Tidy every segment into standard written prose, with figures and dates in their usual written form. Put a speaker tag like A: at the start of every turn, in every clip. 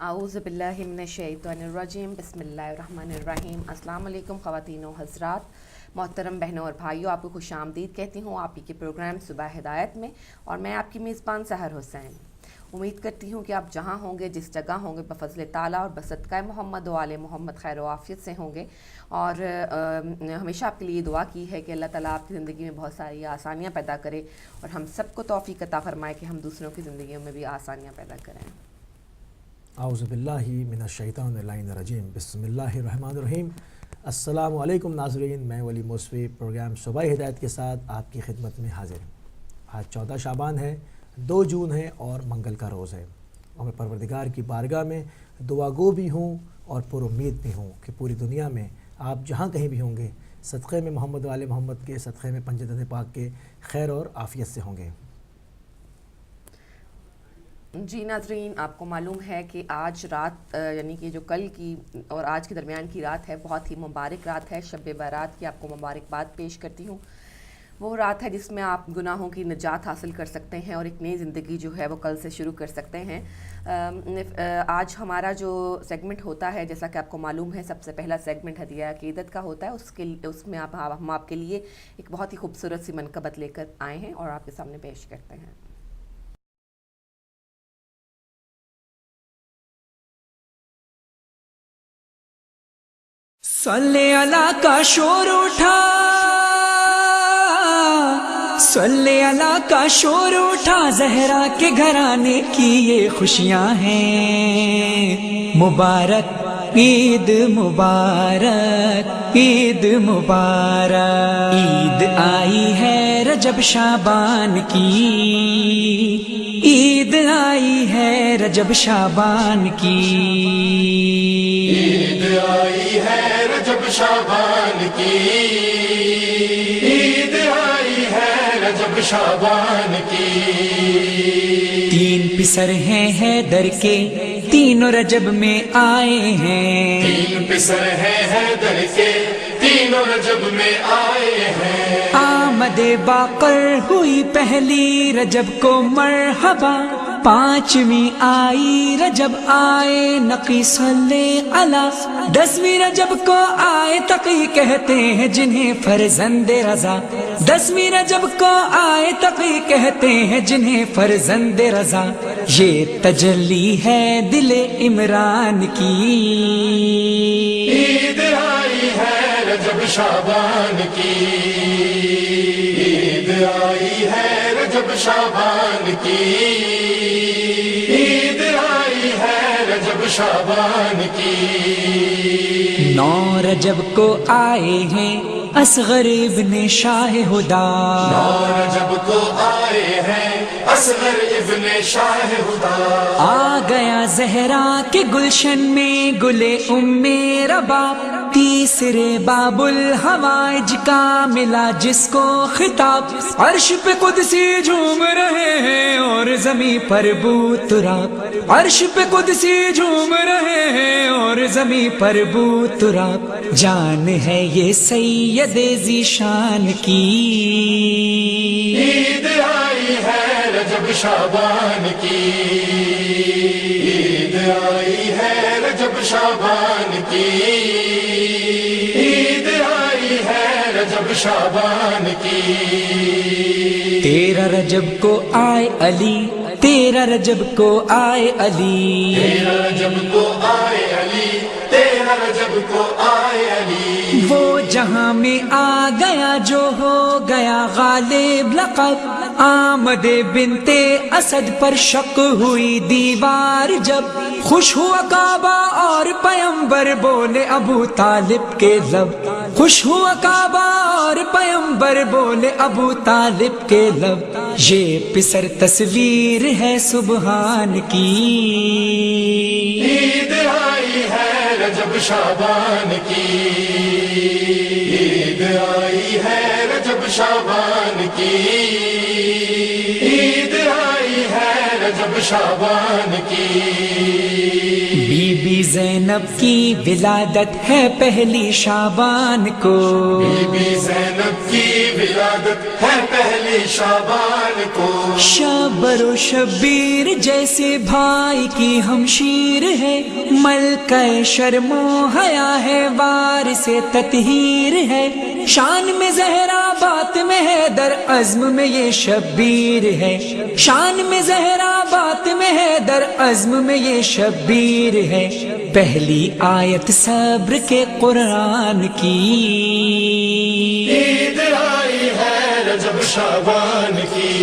A: اعوذ باللہ من الشیطان الرجیم بسم اللہ الرحمن الرحیم۔ السلام علیکم خواتین و حضرات، محترم بہنوں اور بھائیوں، آپ کو خوش آمدید کہتی ہوں آپ ہی کے پروگرام صبح ہدایت میں، اور میں آپ کی میزبان سحر حسین۔ امید کرتی ہوں کہ آپ جہاں ہوں گے، جس جگہ ہوں گے، بفضل تعالیٰ اور بصدقہ محمد و آل محمد خیر و عافیت سے ہوں گے، اور ہمیشہ آپ کے لیے دعا کی ہے کہ اللہ تعالیٰ آپ کی زندگی میں بہت ساری آسانیاں پیدا کرے، اور ہم سب کو توفیق عطا فرمائے کہ ہم دوسروں کی زندگیوں میں بھی آسانیاں پیدا کریں۔
B: اعوذ باللہ من الشیطان الرجیم بسم اللہ الرحمن الرحیم۔ السلام علیکم ناظرین، میں ولی موسوی پروگرام صبح ہدایت کے ساتھ آپ کی خدمت میں حاضر ہوں۔ آج 14 شعبان ہے، 2 جون ہے اور منگل کا روز ہے، اور میں پروردگار کی بارگاہ میں دعا گو بھی ہوں اور پر امید بھی ہوں کہ پوری دنیا میں آپ جہاں کہیں بھی ہوں گے، صدقے میں محمد و آل محمد کے، صدقے میں پنجتن پاک کے خیر اور عافیت سے ہوں گے۔
A: جی ناظرین، آپ کو معلوم ہے کہ آج رات یعنی کہ جو کل کی اور آج کے درمیان کی رات ہے، بہت ہی مبارک رات ہے۔ شب برات کی آپ کو مبارکباد پیش کرتی ہوں۔ وہ رات ہے جس میں آپ گناہوں کی نجات حاصل کر سکتے ہیں اور ایک نئی زندگی جو ہے وہ کل سے شروع کر سکتے ہیں۔ آج ہمارا جو سیگمنٹ ہوتا ہے، جیسا کہ آپ کو معلوم ہے، سب سے پہلا سیگمنٹ ہدیہ عقیدت کا ہوتا ہے۔ اس میں ہم آپ کے لیے ایک بہت ہی خوبصورت سی منقبت لے کر آئے ہیں اور آپ کے سامنے پیش کرتے ہیں۔
C: صلی اللہ کا شور اٹھا، صلی اللہ کا شور اٹھا، زہرا کے گھرانے کی یہ خوشیاں ہیں۔ مبارک عید مبارک، عید مبارک، عید آئی ہے رجب شعبان کی، عید آئی ہے رجب شعبان کی،
D: عید آئی ہے رجب شعبان کی، عید آئی ہے رجب شعبان کی۔
C: 3 پسر ہیں حیدر کے، تینوں رجب میں آئے ہیں۔
D: 3 پسر ہیں حیدر کے، تینوں رجب میں آئے ہیں۔
C: آمد باقر ہوئی پہلی رجب کو مرحبا، 5ویں آئی رجب آئے نقی صلی علی، 10ویں رجب کو آئے تقی کہتے ہیں جنہیں فرزند رضا، 10ویں رجب کو آئے تقی کہتے ہیں جنہیں فرزند رضا، یہ تجلی ہے دل عمران کی۔
D: عید آئی ہے رجب شعبان کی، عید آئی ہے رجب شعبان کی، عید آئی ہے رجب شعبان کی۔
C: 9 رجب کو آئے ہیں اصغر ابن شاہ ہدا،
D: 9 رجب کو آئے ہیں اصغر ابن شاہ ہدا،
C: آ گیا زہرا کے گلشن میں گلے ام رباب، تیسرے باب الحوائج کا ملا جس کو خطاب، عرش پہ قدسی جھوم رہے ہیں اور زمین پر بو تراب، عرش پہ قدسی جھوم رہے ہیں اور زمین پر بو تراب، جان ہے یہ سید ذیشان کی۔
D: عید آئی ہے رجب شعبان کی، عید آئی ہے رجب شعبان کی، عید آئی ہے رجب شعبان کی۔
C: 13 رجب کو آئے علی، 13 رجب کو آئے علی،
D: 13 رجب کو آئے علی، 13 رجب کو آئے علی،
C: وہ جہاں میں آ گیا جو ہو گیا غالب لقب، آمد بنت اسد پر شق ہوئی دیوار جب، خوش ہوا کعبہ اور پیمبر بولے ابو طالب کے لب، خوش ہوا کعبہ اور پیمبر بولے ابو طالب کے لب، یہ پسر تصویر ہے سبحان کی۔
D: عید آئی ہے رجب شعبان کی، عید آئی ہے رجب شعبان کی، عید آئی ہے رجب شعبان کی۔
C: بی بی زینب کی ولادت ہے پہلی شعبان کو،
D: بی بی زینب کی ولادت ہے پہلی شعبان کو،
C: شبر و شبیر جیسے بھائی کی ہمشیر ہے، ملکہ شرم و حیا ہے، وارث تطہیر ہے، شان میں زہرا بات میں ہے، در عزم میں یہ شبیر ہے، شان میں زہرا بات میں ہے، در عزم میں یہ شبیر ہے، پہلی آیت صبر کے قرآن کی،
D: عید آئی ہے رجب شعبان کی،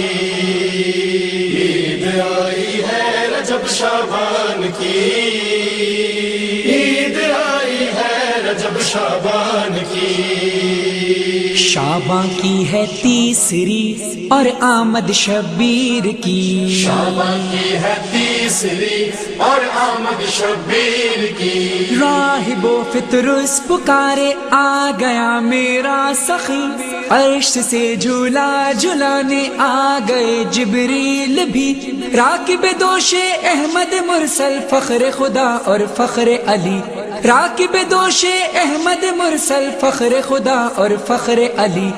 D: عید آئی ہے رجب شعبان کی، عید آئی ہے رجب شعبان کی،
C: شعباں کی ہے تیسری اور آمد شبیر کی،
D: شعبان کی ہے تیسری اور آمد شبیر کی،
C: راہب و فطرس پکارے آ گیا میرا سخی، عرش سے جھولا جھلانے آ گئے جبریل بھی، راکب دوش احمد مرسل فخر خدا اور فخر علی، راکب دوش احمد مرسل فخر خدا اور فخر علی،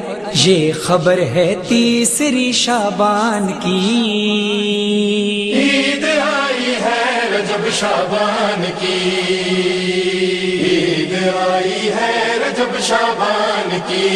C: یہ خبر ہے تیسری شعبان کی،
D: عید آئی ہے رجب شعبان کی، عید آئی ہے رجب شعبان کی،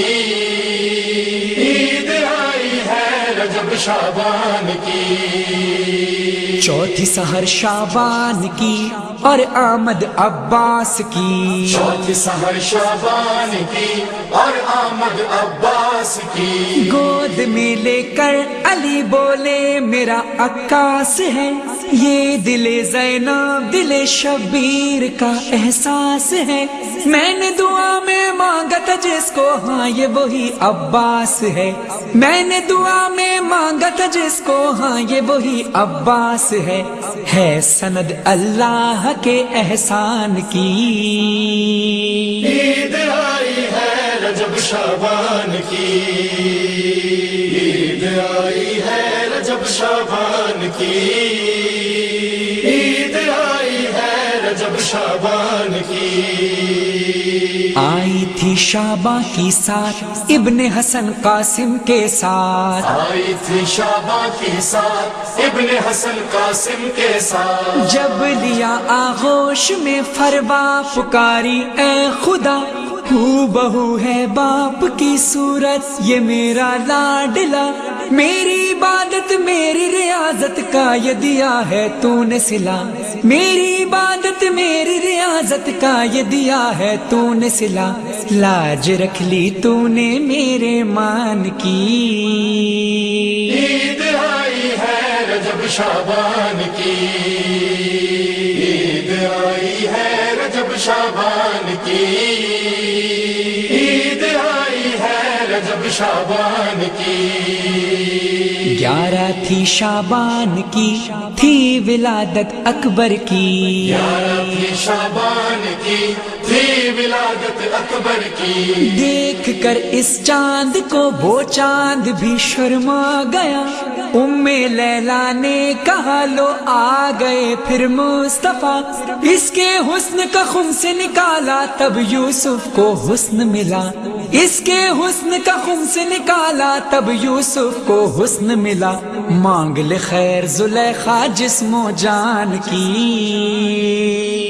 D: عید آئی ہے رجب شعبان کی،
C: چوتھی سحر شعبان کی اور آمد عباس کی،
D: چوتھی سحر شعبان کی اور آمد عباس کی،
C: گود میں لے کر علی بولے میرا عکاس ہے، یہ دل زینب دل شبیر کا احساس ہے، میں نے دعا میں مانگا تھا جس کو، ہاں یہ وہی عباس ہے، میں نے دعا میں مانگا تھا جس کو، ہاں یہ وہی عباس ہے سند اللہ کے احسان کی،
D: عید آئی ہے رجب شعبان کی، عید آئی ہے رجب شعبان کی، عید آئی ہے رجب شعبان کی،
C: آئی تھی شعباں کی ساتھ ابن حسن قاسم کے ساتھ،
D: آئی تھی شعبان کی ساتھ ابن حسن قاسم کے ساتھ،
C: جب لیا آغوش میں فروا پکاری اے خدا، ہو بہو ہے باپ کی صورت یہ میرا لاڈلا، میری عبادت میری ریاضت کا یہ دیا ہے تو نے صلہ، میری عبادت میری ریاضت کا یہ دیا ہے تو نے صلہ، لاج رکھ لی تو نے میرے مان کی،
D: عید آئی ہے رجب شعبان کی، عید آئی ہے رجب شعبان کی، عید آئی ہے رجب شعبان کی،
C: 11 تھی شعبان کی تھی ولادت اکبر کی،
D: 11 تھی شعبان کی تھی ولادت اکبر کی،
C: دیکھ کر اس چاند کو وہ چاند بھی شرما گیا، ام لیلا نے کہا لو آ گئے پھر مصطفیٰ، اس کے حسن کا خمس نکالا تب یوسف کو حسن ملا، اس کے حسن کا خمس نکالا تب یوسف کو حسن ملا، مانگ لے خیر زلیخا جسم و جان کی،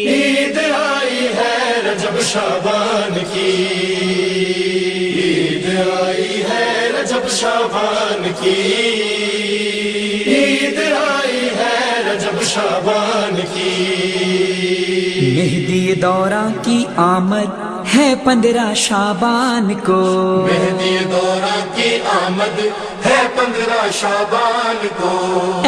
D: عید آئی ہے رجب شعبان کی، عید آئی ہے رجب شعبان کی، عید آئی ہے رجب شعبان کی،
C: مہدی دوراں کی آمد ہے 15 شعبان کو،
D: مہدی دورہ کی آمد ہے 15 شعبان کو،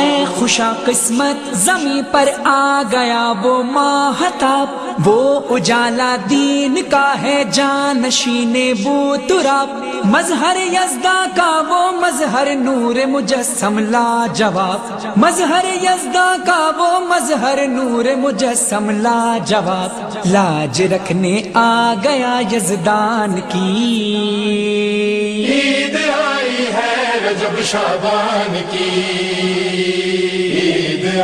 C: اے خوشا قسمت زمیں پر آ گیا وہ ماہتاب، وہ اجالا دین کا ہے جانشین بو تراب، مظہر یزداں کا وہ مظہر نور مجسم لا جواب، مظہر یزداں کا وہ مظہر نور مجسم لا جواب، لاج رکھنے آ گیا یزدان کی،
D: عید آئی ہے رجب شعبان کی، عید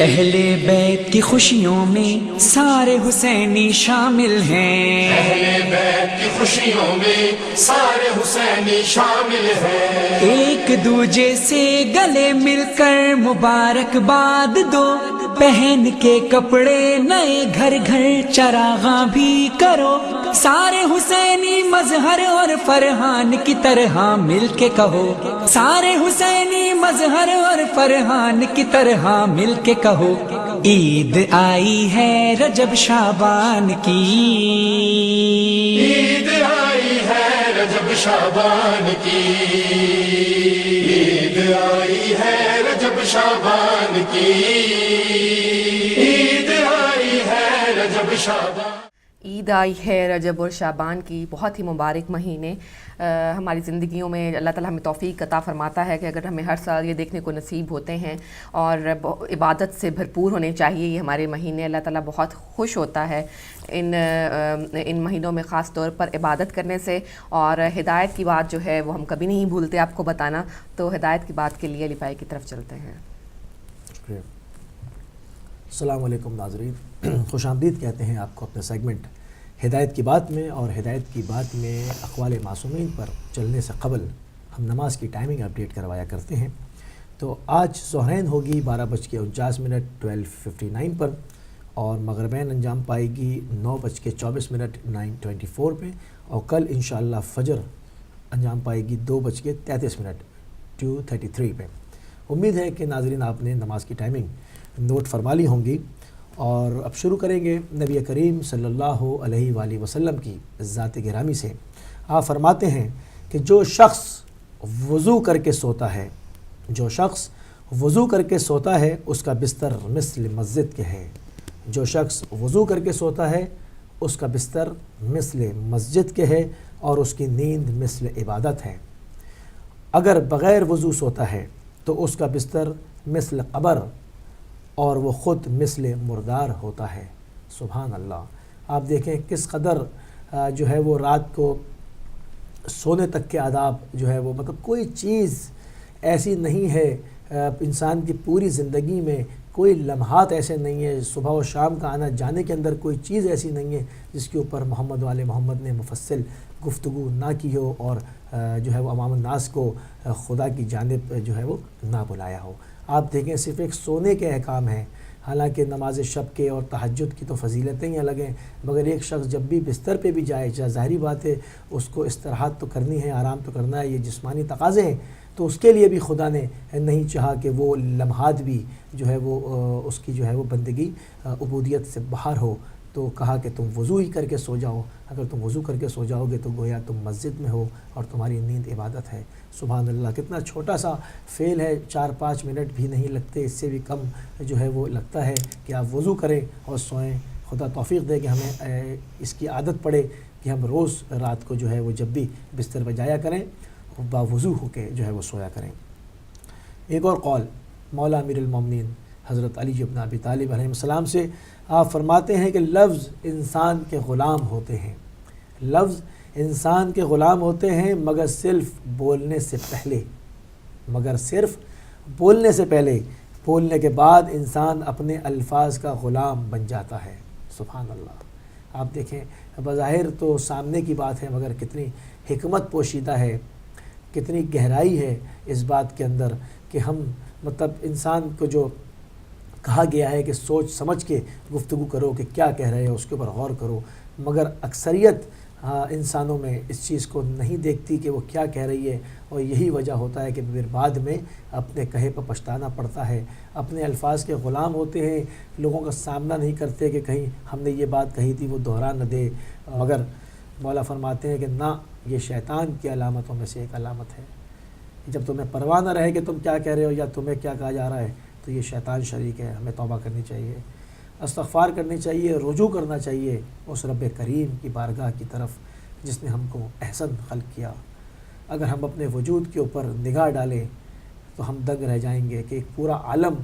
C: اہل بیت کی خوشیوں میں سارے حسینی شامل ہیں،
D: اہل بیت کی خوشیوں میں سارے حسینی شامل ہیں،
C: ایک دوجے سے گلے مل کر مبارکباد دو، پہن کے کپڑے نئے گھر گھر چراغاں بھی کرو، سارے حسینی مظہر اور فرحان کی طرح مل کے کہو، سارے حسینی مظہر اور فرحان کی طرح مل کے کہو، عید آئی ہے رجب شعبان کی،
D: عید آئی ہے رجب شعبان کی، عید آئی ہے رجب شعبان کی، عید آئی ہے رجب شعبان۔
A: عید آئی ہے رجب اور شعبان کی، بہت ہی مبارک مہینے ہماری زندگیوں میں اللہ تعالیٰ ہمیں توفیق عطا فرماتا ہے کہ اگر ہمیں ہر سال یہ دیکھنے کو نصیب ہوتے ہیں اور عبادت سے بھرپور ہونے چاہیے یہ ہمارے مہینے، اللہ تعالیٰ بہت خوش ہوتا ہے ان مہینوں میں خاص طور پر عبادت کرنے سے، اور ہدایت کی بات جو ہے وہ ہم کبھی نہیں بھولتے آپ کو بتانا، تو ہدایت کی بات کے لیے علی بھائی کی طرف چلتے ہیں۔
B: شکریہ۔ السلام علیکم ناظرین، خوش آمدید کہتے ہیں آپ کو اپنے سیگمنٹ ہدایت کی بات میں، اور ہدایت کی بات میں اقوال معصومین پر چلنے سے قبل ہم نماز کی ٹائمنگ اپڈیٹ کروایا کرتے ہیں۔ تو آج ظہرین ہوگی 12:49 12:59 پر، اور مغربین انجام پائے گی 9:24 9:24 پہ، اور کل انشاءاللہ فجر انجام پائے گی 2:33 2:33 پہ۔ امید ہے کہ ناظرین آپ نے نماز کی ٹائمنگ نوٹ فرما لی ہوں گی، اور اب شروع کریں گے نبی کریم صلی اللہ علیہ وآلہ وسلم کی ذات گرامی سے۔ آپ فرماتے ہیں کہ جو شخص وضو کر کے سوتا ہے، جو شخص وضو کر کے سوتا ہے اس کا بستر مثل مسجد کے ہے، جو شخص وضو کر کے سوتا ہے اس کا بستر مثل مسجد کے ہے، اور اس کی نیند مثل عبادت ہے۔ اگر بغیر وضو سوتا ہے تو اس کا بستر مثل قبر، اور وہ خود مثل مردار ہوتا ہے۔ سبحان اللہ۔ آپ دیکھیں کس قدر جو ہے وہ رات کو سونے تک کے آداب جو ہے وہ، مطلب کوئی چیز ایسی نہیں ہے انسان کی پوری زندگی میں، کوئی لمحات ایسے نہیں ہیں، صبح و شام کا آنا جانے کے اندر کوئی چیز ایسی نہیں ہے جس کے اوپر محمد والے محمد نے مفصل گفتگو نہ کی ہو، اور جو ہے وہ عوام الناس کو خدا کی جانب جو ہے وہ نہ بلایا ہو۔ آپ دیکھیں صرف ایک سونے کے احکام ہیں، حالانکہ نماز شب کے اور تہجد کی تو فضیلتیں ہی الگ ہیں، مگر ایک شخص جب بھی بستر پہ بھی جائے، ظاہری بات ہے اس کو استراحت تو کرنی ہے، آرام تو کرنا ہے، یہ جسمانی تقاضے ہیں، تو اس کے لیے بھی خدا نے نہیں چاہا کہ وہ لمحات بھی جو ہے وہ اس کی جو ہے وہ بندگی عبودیت سے باہر ہو، تو کہا کہ تم وضو ہی کر کے سو جاؤ۔ اگر تم وضو کر کے سو جاؤ گے تو گویا تم مسجد میں ہو اور تمہاری نیند عبادت ہے۔ سبحان اللہ، کتنا چھوٹا سا فعل ہے، 4-5 منٹ بھی نہیں لگتے، اس سے بھی کم جو ہے وہ لگتا ہے کہ آپ وضو کریں اور سوئیں۔ خدا توفیق دے کہ ہمیں اس کی عادت پڑے کہ ہم روز رات کو جو ہے وہ جب بھی بستر پہ جایا کریں باوضو ہو کے جو ہے وہ سویا کریں۔ ایک اور قول مولا امیر المومنین حضرت علی بن ابی طالب علیہ السلام سے، آپ فرماتے ہیں کہ لفظ انسان کے غلام ہوتے ہیں، لفظ انسان کے غلام ہوتے ہیں مگر صرف بولنے سے پہلے، مگر صرف بولنے سے پہلے، بولنے کے بعد انسان اپنے الفاظ کا غلام بن جاتا ہے۔ سبحان اللہ۔ آپ دیکھیں بظاہر تو سامنے کی بات ہے مگر کتنی حکمت پوشیدہ ہے، کتنی گہرائی ہے اس بات کے اندر کہ ہم مطلب انسان کو جو کہا گیا ہے کہ سوچ سمجھ کے گفتگو کرو کہ کیا کہہ رہے ہو، اس کے اوپر غور کرو، مگر اکثریت انسانوں میں اس چیز کو نہیں دیکھتی کہ وہ کیا کہہ رہی ہے، اور یہی وجہ ہوتا ہے کہ پھر بعد میں اپنے کہے پر پچھتانا پڑتا ہے۔ اپنے الفاظ کے غلام ہوتے ہیں، لوگوں کا سامنا نہیں کرتے کہ کہیں ہم نے یہ بات کہی تھی وہ دہرا نہ دے، مگر مولا فرماتے ہیں کہ نہ، یہ شیطان کی علامتوں میں سے ایک علامت ہے۔ جب تمہیں پرواہ نہ رہے کہ تم کیا کہہ رہے ہو یا تمہیں کیا کہا جا رہا ہے تو یہ شیطان شریک ہے۔ ہمیں توبہ کرنی چاہیے، استغفار کرنی چاہیے، رجوع کرنا چاہیے اس رب کریم کی بارگاہ کی طرف جس نے ہم کو احسن خلق کیا۔ اگر ہم اپنے وجود کے اوپر نگاہ ڈالیں تو ہم دنگ رہ جائیں گے کہ ایک پورا عالم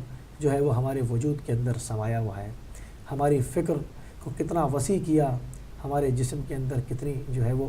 B: جو ہے وہ ہمارے وجود کے اندر سمایا ہوا ہے۔ ہماری فکر کو کتنا وسیع کیا، ہمارے جسم کے اندر کتنی جو ہے وہ